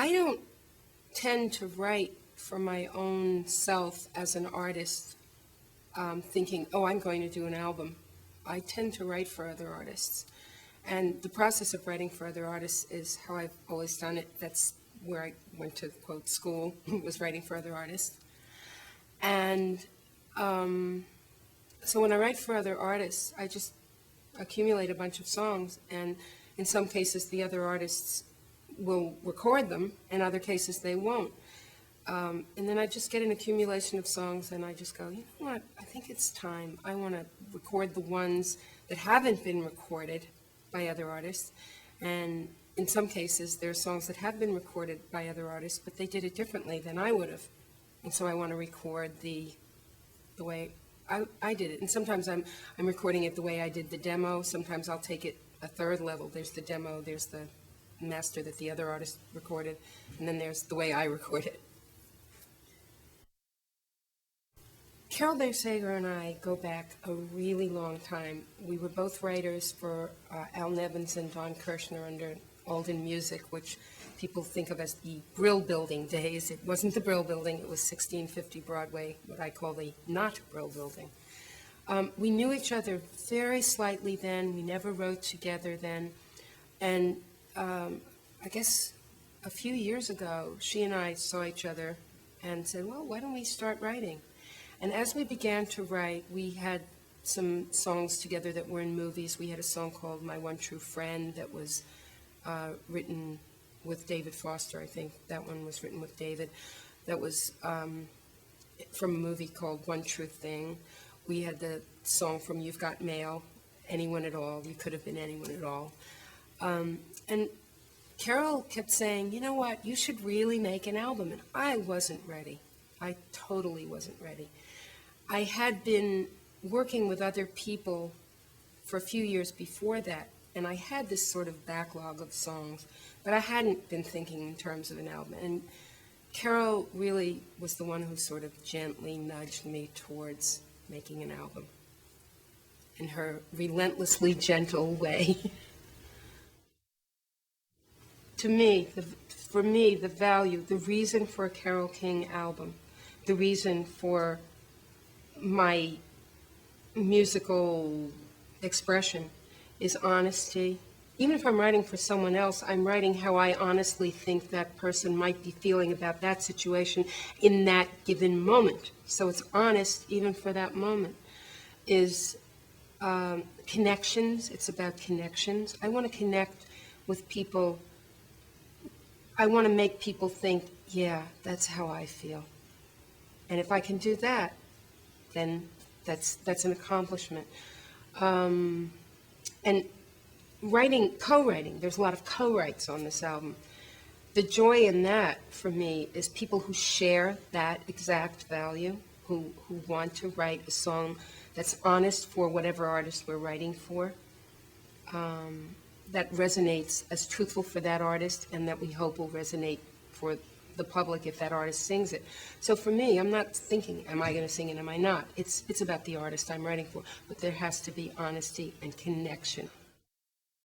I don't tend to write for my own self as an artist, thinking, oh, I'm going to do an album. I tend to write for other artists. And the process of writing for other artists is how I've always done it. That's where I went to, quote, school, was writing for other artists. And so when I write for other artists, I just accumulate a bunch of songs, and in some cases the other artists will record them, in other cases they won't. And then I just get an accumulation of songs, and I just go, you know what, I think it's time. I want to record the ones that haven't been recorded by other artists. And in some cases, there are songs that have been recorded by other artists, but they did it differently than I would have. And so I want to record the way I did it. And sometimes I'm recording it the way I did the demo. Sometimes I'll take it a third level. There's the demo, there's the master that the other artist recorded, and then there's the way I record it. Carole Bersager and I go back a really long time. We were both writers for Al Nevins and Don Kirshner under Alden Music, which people think of as the Brill Building days. It wasn't the Brill Building, it was 1650 Broadway, what I call the not Brill Building. We knew each other very slightly then. We never wrote together then. And I guess a few years ago, she and I saw each other and said, well, why don't we start writing? And as we began to write, we had some songs together that were in movies. We had a song called My One True Friend that was written with David Foster, I think. That one was written with David. That was from a movie called One True Thing. We had the song from You've Got Mail, Anyone at All. You could have been anyone at all. And Carole kept saying, you know what, you should really make an album. And I wasn't ready. I totally wasn't ready. I had been working with other people for a few years before that, and I had this sort of backlog of songs, but I hadn't been thinking in terms of an album. And Carole really was the one who sort of gently nudged me towards making an album in her relentlessly gentle way. To me, for me, the value, the reason for a Carole King album, the reason for my musical expression is honesty. Even if I'm writing for someone else, I'm writing how I honestly think that person might be feeling about that situation in that given moment. So it's honest even for that moment. Is connections. It's about connections. I want to connect with people. I want to make people think, yeah, that's how I feel. And if I can do that, then that's an accomplishment. And writing, co-writing, there's a lot of co-writes on this album. The joy in that, for me, is people who share that exact value, who want to write a song that's honest for whatever artist we're writing for, that resonates as truthful for that artist, and that we hope will resonate for the public if that artist sings it. So for me, I'm not thinking, am I going to sing it, am I not? It's about the artist I'm writing for, but there has to be honesty and connection.